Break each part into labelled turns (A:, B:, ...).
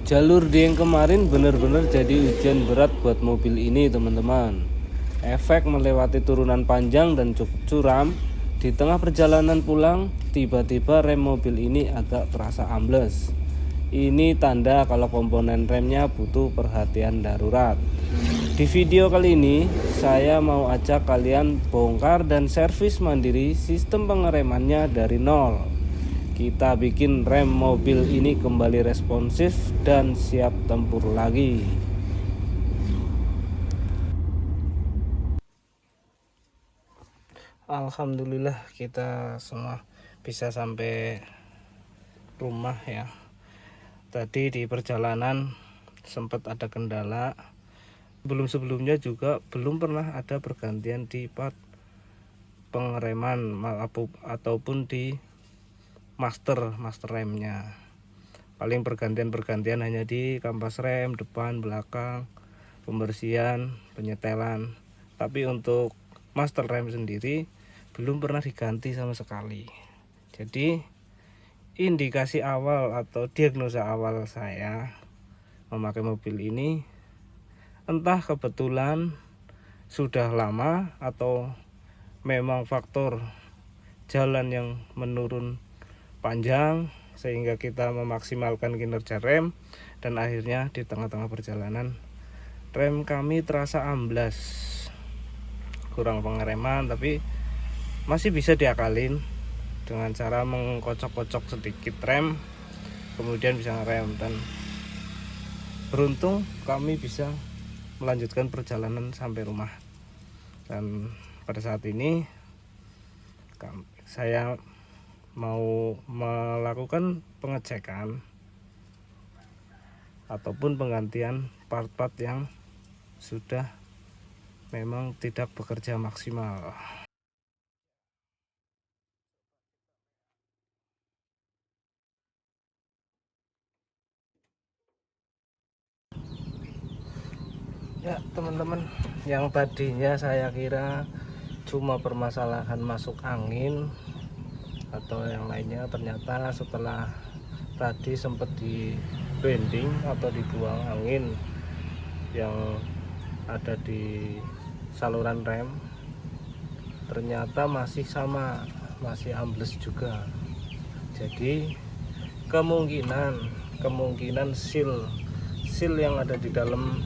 A: Jalur D yang kemarin benar-benar jadi ujian berat buat mobil ini teman-teman. Efek melewati turunan panjang dan cukup curam. Di tengah perjalanan pulang, tiba-tiba rem mobil ini agak terasa ambles. Ini tanda kalau komponen remnya butuh perhatian darurat. Di video kali ini, saya mau ajak kalian bongkar dan servis mandiri sistem pengeremannya dari nol. Kita bikin rem mobil ini kembali responsif dan siap tempur lagi. Alhamdulillah kita semua bisa sampai rumah ya. Tadi di perjalanan sempat ada kendala. Sebelumnya juga belum pernah ada pergantian di part pengereman ataupun di master remnya. Paling pergantian hanya di kampas rem depan belakang, pembersihan, penyetelan. Tapi untuk master rem sendiri belum pernah diganti sama sekali. Jadi indikasi awal atau diagnosa awal saya memakai mobil ini, entah kebetulan sudah lama atau memang faktor jalan yang menurun panjang sehingga kita memaksimalkan kinerja rem, dan akhirnya di tengah-tengah perjalanan rem kami terasa amblas, kurang pengereman, tapi masih bisa diakalin dengan cara mengkocok-kocok sedikit rem, kemudian bisa ngerem. Dan beruntung kami bisa melanjutkan perjalanan sampai rumah. Dan pada saat ini saya mau melakukan pengecekan ataupun penggantian part-part yang sudah memang tidak bekerja maksimal. Ya teman-teman, yang tadinya saya kira cuma permasalahan masuk angin atau yang lainnya, ternyata setelah tadi sempat di bending atau dibuang angin yang ada di saluran rem, ternyata masih sama, masih ambles juga. Jadi kemungkinan seal yang ada di dalam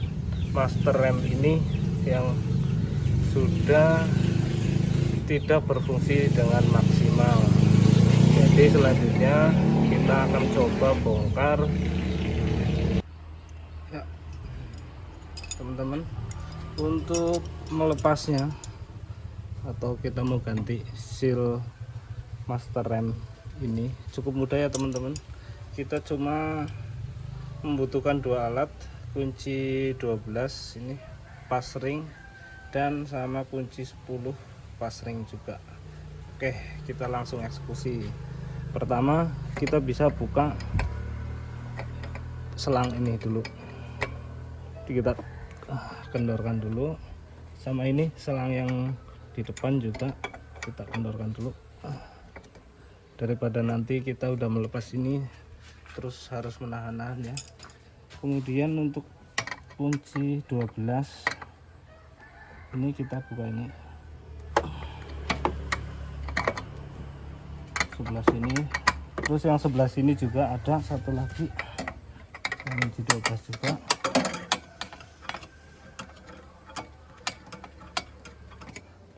A: master rem ini yang sudah tidak berfungsi dengan maksimal. Jadi selanjutnya kita akan coba bongkar ya teman-teman. Untuk melepasnya atau kita mau ganti seal master rem ini cukup mudah ya teman-teman. Kita cuma membutuhkan dua alat, kunci 12 ini pas ring dan sama kunci 10 pas ring juga. Oke, kita langsung eksekusi. Pertama kita bisa buka selang ini dulu, kita kendorkan dulu, sama ini selang yang di depan juga kita kendorkan dulu, daripada nanti kita udah melepas ini terus harus menahan-nahan ya. Kemudian untuk kunci 12 ini kita buka ini sebelah sini, terus yang sebelah sini juga ada satu lagi kunci 12 juga.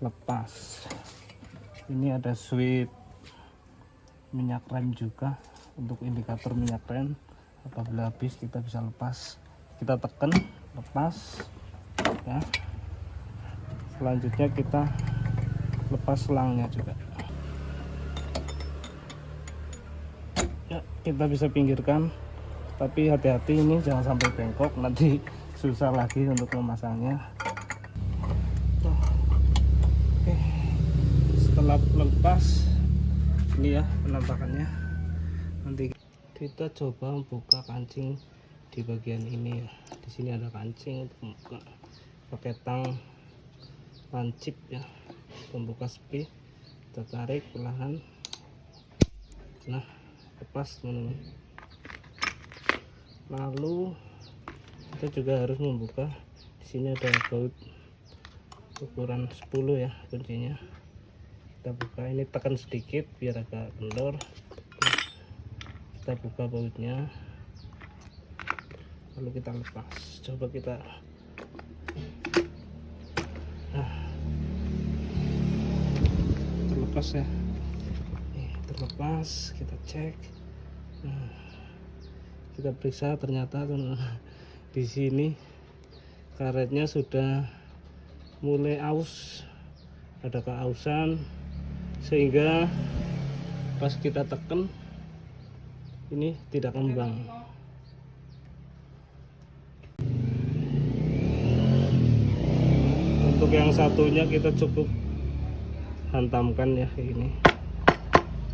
A: Lepas ini ada switch minyak rem juga untuk indikator minyak rem, apabila habis kita bisa lepas, kita tekan lepas ya. Selanjutnya kita lepas selangnya juga ya, kita bisa pinggirkan, tapi hati-hati ini jangan sampai bengkok, nanti susah lagi untuk memasangnya. Oke, setelah lepas ini ya penampakannya. Nanti kita coba buka kancing di bagian ini ya. Di sini ada kancing untuk membuka pakai tang lancip ya, pembuka sepi. Kita tarik perlahan, nah lepas teman-teman. Lalu kita juga harus membuka. Di sini ada baut ukuran 10 ya kuncinya. Kita buka, ini tekan sedikit biar agak kendor. Kita buka bautnya, lalu kita lepas. Coba kita terlepas ya. Terlepas, kita cek. Kita periksa, ternyata di sini karetnya sudah mulai aus, ada keausan, sehingga pas kita tekan ini tidak kembang. Untuk yang satunya kita cukup hantamkan ya kayak gini.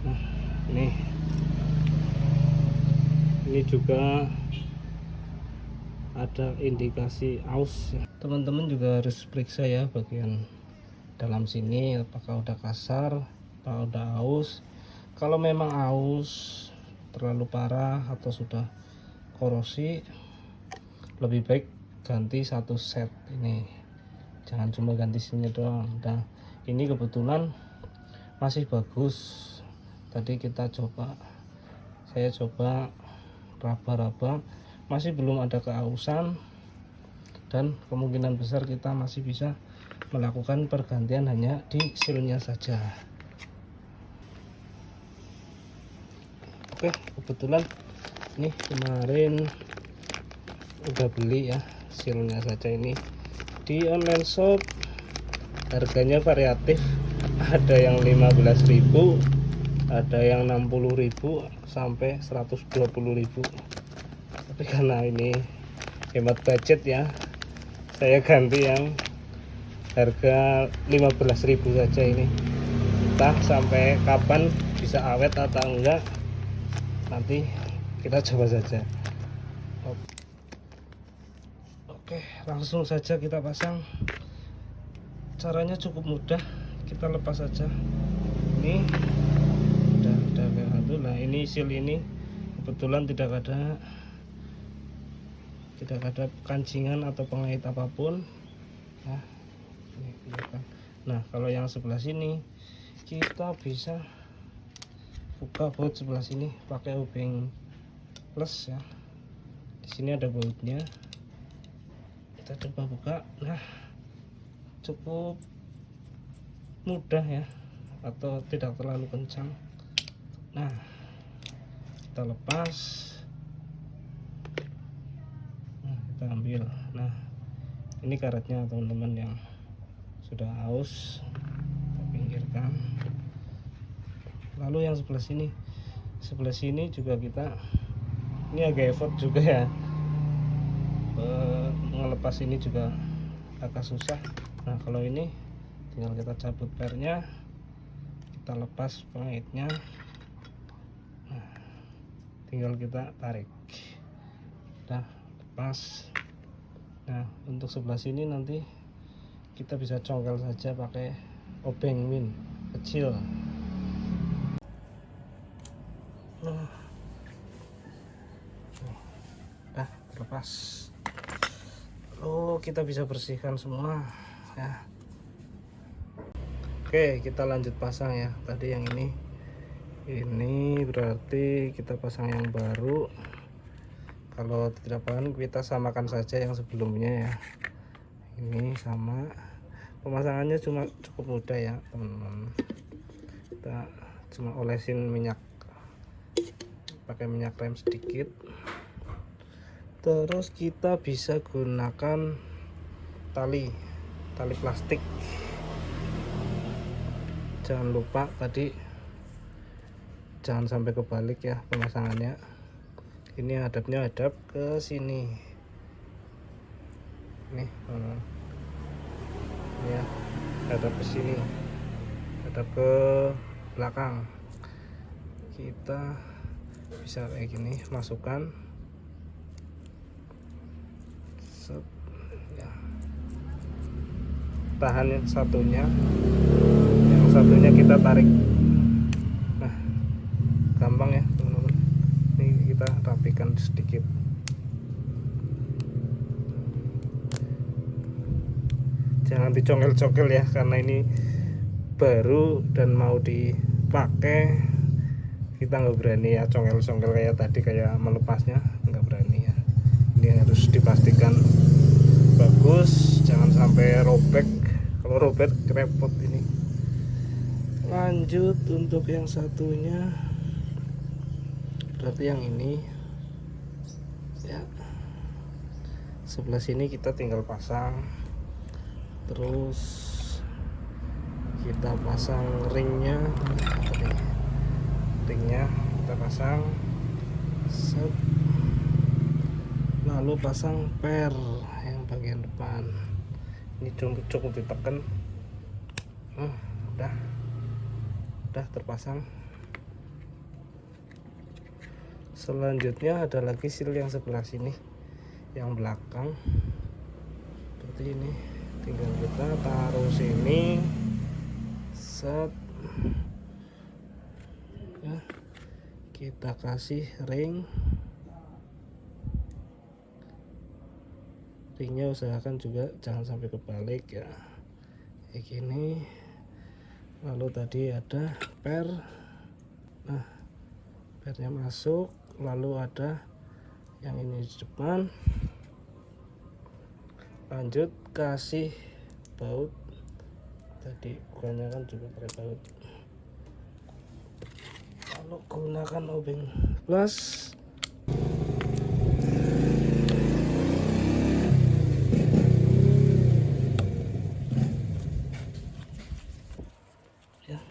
A: Nah, ini juga ada indikasi aus ya. Teman-teman juga harus periksa ya bagian dalam sini apakah udah kasar, apakah udah aus. Kalau memang aus terlalu parah atau sudah korosi, lebih baik ganti satu set ini, jangan cuma ganti sini doang. Nah, ini kebetulan masih bagus. Tadi saya coba raba-raba, masih belum ada keausan, dan kemungkinan besar kita masih bisa melakukan pergantian hanya di sealnya saja. Oke, kebetulan ini kemarin udah beli ya sealnya saja. Ini di online shop harganya variatif, ada yang 15.000, ada yang 60.000 sampai 120.000. Tapi karena ini hemat budget ya, saya ganti yang harga 15.000 saja ini. Entah sampai kapan bisa awet atau enggak, nanti kita coba saja. Oke, langsung saja kita pasang. Caranya cukup mudah, kita lepas saja. Ini udah satu. Nah, ini seal ini kebetulan tidak ada kancingan atau pengait apapun. Nah, ini kelihatan. Nah, kalau yang sebelah sini kita bisa buka baut sebelah sini pakai obeng plus ya. Di sini ada bautnya. Kita coba buka. Nah, cukup mudah ya, atau tidak terlalu kencang. Nah, kita lepas. Nah, kita ambil. Nah, ini karetnya teman-teman yang sudah aus, kita pinggirkan. Lalu yang sebelah sini juga kita, ini agak effort juga ya, ngelepas ini juga agak susah. Nah, kalau ini tinggal kita cabut pernya, kita lepas pengaitnya. Nah, tinggal kita tarik. Nah, lepas. Nah, untuk sebelah sini nanti kita bisa congkel saja pakai obeng min kecil. Nah, terlepas. Oh, kita bisa bersihkan semua ya. Oke, kita lanjut pasang ya. Tadi yang ini berarti kita pasang yang baru. Kalau tidak paham, kita samakan saja yang sebelumnya ya. Ini sama. Pemasangannya cukup mudah ya teman-teman. Kita cuma olesin minyak, pakai minyak rem sedikit. Terus kita bisa gunakan tali plastik. Jangan lupa tadi jangan sampai kebalik ya pemasangannya. Ini hadapnya hadap ke sini. Nih, ya, hadap ke sini, hadap ke belakang. Kita bisa kayak gini, masukkan. Set, ya. Tahan yang satunya kita tarik. Nah, gampang ya teman-teman. Ini kita rapikan sedikit. jangan dicongkel-congkel ya, karena ini baru dan mau dipakai. Kita nggak berani ya congkel-congkel kayak tadi, kayak melepasnya nggak berani ya. Ini harus dipastikan bagus, jangan sampai robek. Kalau robek repot ini. Lanjut untuk yang satunya, berarti yang ini ya, sebelah sini kita tinggal pasang, terus kita pasang ringnya kita pasang, set. Lalu pasang per yang bagian depan ini cukup ditekan. Udah terpasang. Selanjutnya ada lagi seal yang sebelah sini, yang belakang seperti ini. Tinggal kita taruh sini, set ya, kita kasih ringnya usahakan juga jangan sampai kebalik ya, kayak gini. Lalu tadi ada per, nah pernya masuk, lalu ada yang ini di depan. Lanjut kasih baut, tadi bukannya kan juga pakai baut. Lalu gunakan obeng plus.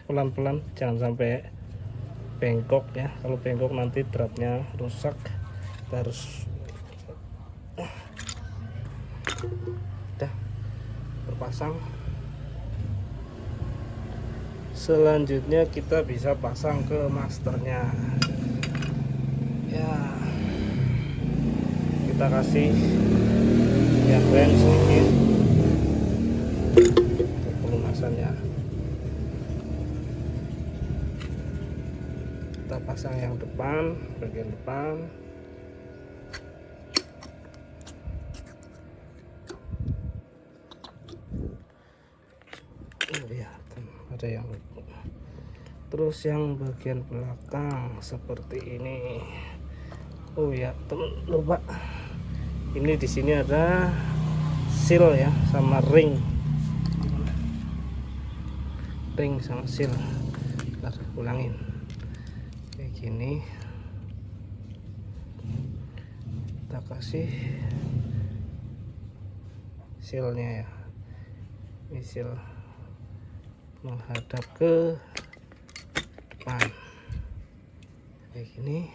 A: Pelan-pelan, jangan sampai bengkok ya. Kalau bengkok nanti dratnya rusak. Kita harus udah terpasang. Selanjutnya kita bisa pasang ke masternya ya. Kita kasih yang rem sedikit untuk pelunasannya. Kita pasang yang depan, bagian depan. Oh ya, ada yang terus yang bagian belakang seperti ini. Oh ya, teman, lupa. Ini di sini ada seal ya, sama ring sama seal. Ntar ulangin. Gini kita kasih sealnya ya, ini seal menghadap ke depan kayak gini.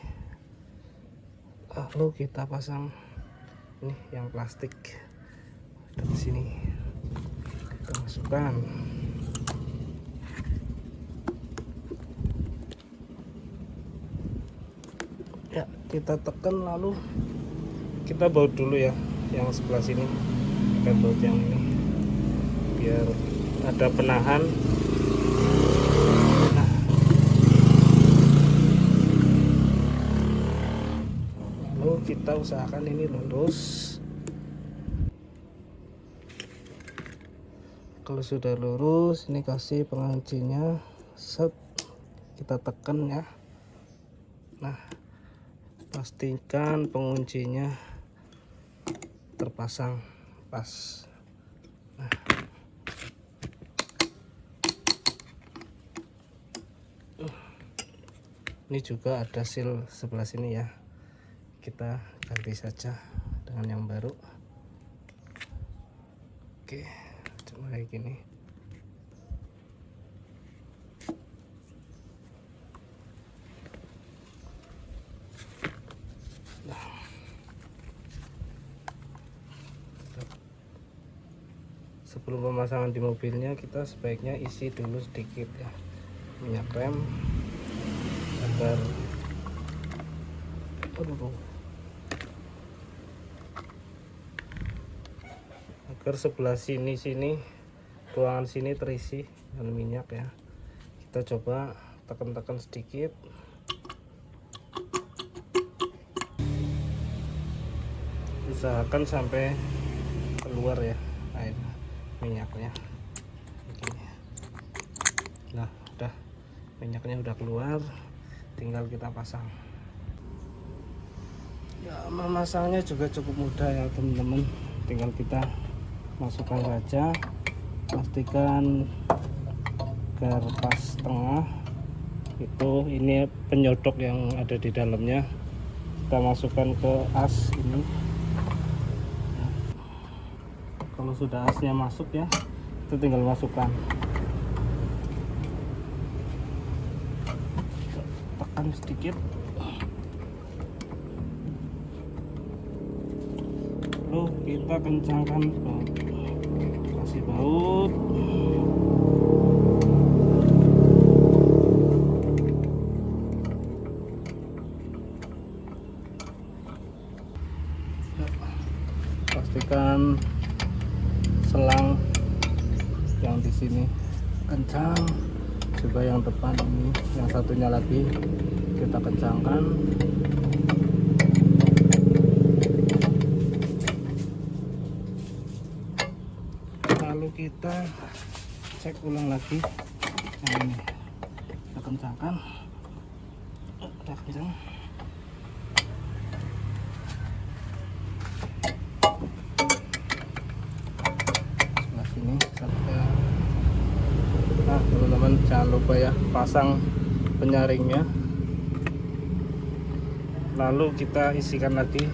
A: Lalu kita pasang ini yang plastik dari sini, kita masukkan. Ya, kita tekan, lalu kita baut dulu ya yang sebelah sini, pakai baut yang ini biar ada penahan. Nah, lalu kita usahakan ini lurus. Kalau sudah lurus, ini kasih penguncinya, set, kita tekan ya. Nah, pastikan penguncinya terpasang pas. Nah, ini juga ada seal sebelah sini ya, kita ganti saja dengan yang baru. Oke, cuma kayak gini. Sebelum pemasangan di mobilnya, kita sebaiknya isi dulu sedikit ya minyak rem agar sebelah sini ruangan sini terisi dengan minyak ya. Kita coba tekan-tekan sedikit. Usahakan sampai keluar ya air. minyaknya begini. Nah udah, minyaknya udah keluar, tinggal kita pasang ya. Memasangnya juga cukup mudah ya teman-teman, tinggal kita masukkan saja, pastikan agar pas tengah. Itu ini penyodok yang ada di dalamnya, kita masukkan ke as ini. Kalau sudah asnya masuk ya, itu tinggal masukkan, tekan sedikit, lalu kita kencangkan baut, kasih baut. Pastikan selang yang di sini kencang, juga yang depan ini, yang satunya lagi kita kencangkan. Lalu kita cek ulang lagi yang ini, kita kencangkan, udah kencang. Ini sampai. Nah teman-teman, jangan lupa ya pasang penyaringnya, lalu kita isikan lagi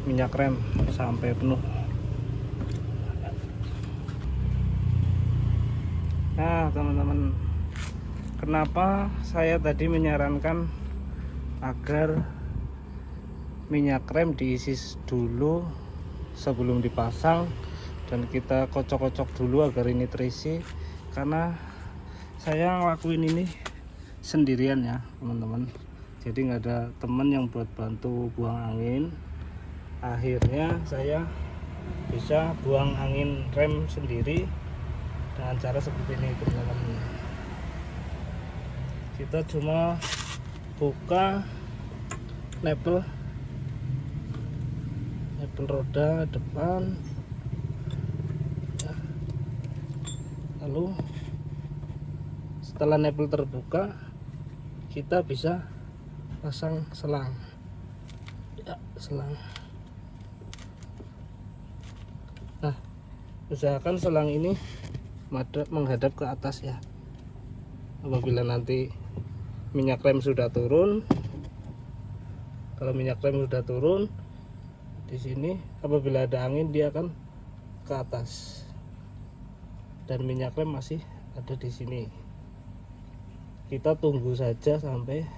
A: minyak rem sampai penuh. Nah teman-teman, kenapa saya tadi menyarankan agar minyak rem diisi dulu sebelum dipasang, dan kita kocok-kocok dulu agar ini terisi, karena saya ngelakuin ini sendirian ya teman-teman, jadi nggak ada teman yang buat bantu buang angin. Akhirnya saya bisa buang angin rem sendiri dengan cara seperti ini teman-teman. Kita cuma buka nepel roda depan, lalu setelah nepel terbuka kita bisa pasang selang ya, selang. Nah usahakan selang ini menghadap ke atas ya. Apabila nanti minyak rem sudah turun, kalau minyak rem sudah turun di sini, apabila ada angin dia akan ke atas, dan minyak rem masih ada di sini. Kita tunggu saja sampai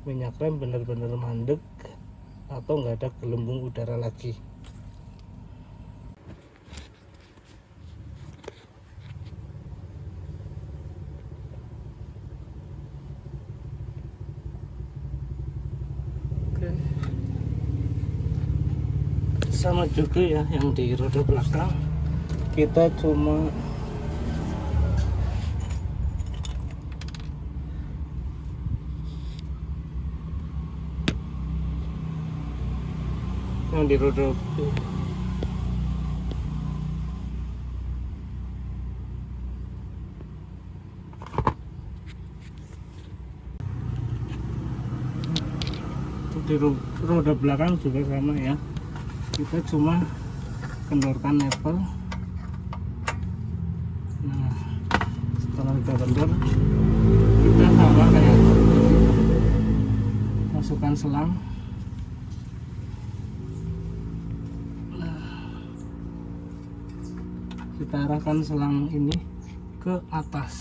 A: minyak rem benar-benar mandek atau nggak ada gelembung udara lagi. Oke, sama juga ya yang di roda belakang, kita cuma yang di roda roda belakang juga sama ya, kita cuma kendorkan nepel. Nah setelah kita kendor, kita sama kayak masukkan selang. Kita arahkan selang ini ke atas,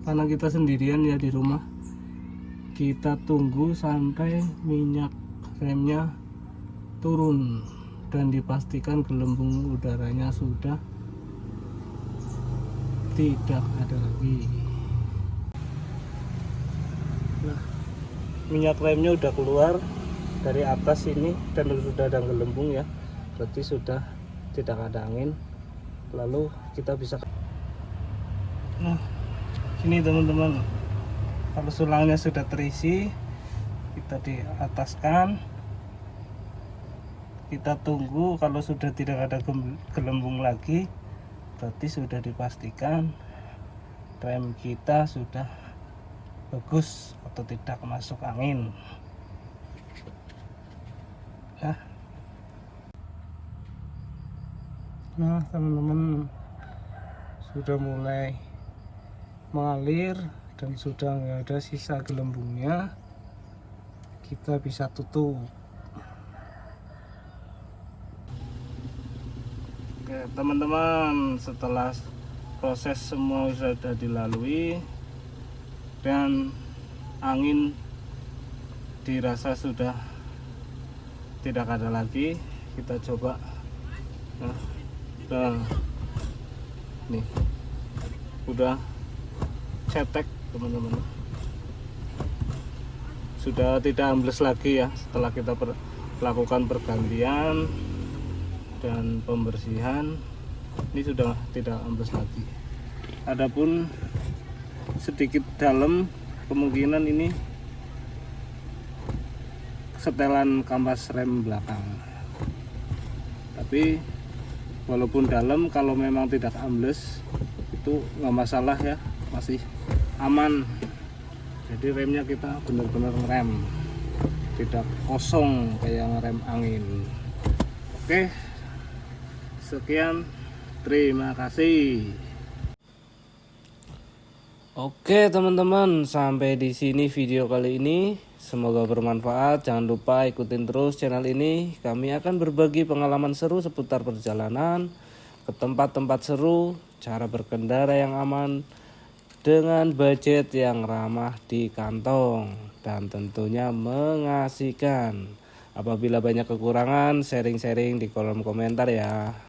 A: karena kita sendirian ya di rumah. Kita tunggu sampai minyak remnya turun dan dipastikan gelembung udaranya sudah tidak ada lagi. Nah minyak remnya udah keluar dari atas ini dan sudah ada gelembung ya, berarti sudah tidak ada angin. Lalu kita bisa, nah sini teman-teman, kalau sulangnya sudah terisi, kita di ataskan, Kita tunggu, kalau sudah tidak ada gelembung lagi berarti sudah dipastikan rem kita sudah bagus atau tidak masuk angin ya. Nah teman-teman, sudah mulai mengalir dan sudah nggak ada sisa gelembungnya, kita bisa tutup. Oke teman-teman, setelah proses semua sudah dilalui dan angin dirasa sudah tidak ada lagi, kita coba. Nah, nih udah cetek teman-teman, sudah tidak ambles lagi ya setelah kita lakukan pergantian dan pembersihan. Ini sudah tidak ambles lagi. Adapun sedikit dalam, kemungkinan ini setelan kampas rem belakang, tapi walaupun dalam, kalau memang tidak ambles itu nggak masalah ya, masih aman. Jadi remnya kita benar-benar ngerem, tidak kosong kayak ngerem angin. Oke, sekian, terima kasih. Oke teman-teman, sampai di sini video kali ini. Semoga bermanfaat. Jangan lupa ikutin terus channel ini. Kami akan berbagi pengalaman seru seputar perjalanan ke tempat-tempat seru, cara berkendara yang aman dengan budget yang ramah di kantong dan tentunya mengasihkan. Apabila banyak kekurangan, sharing-sharing di kolom komentar ya.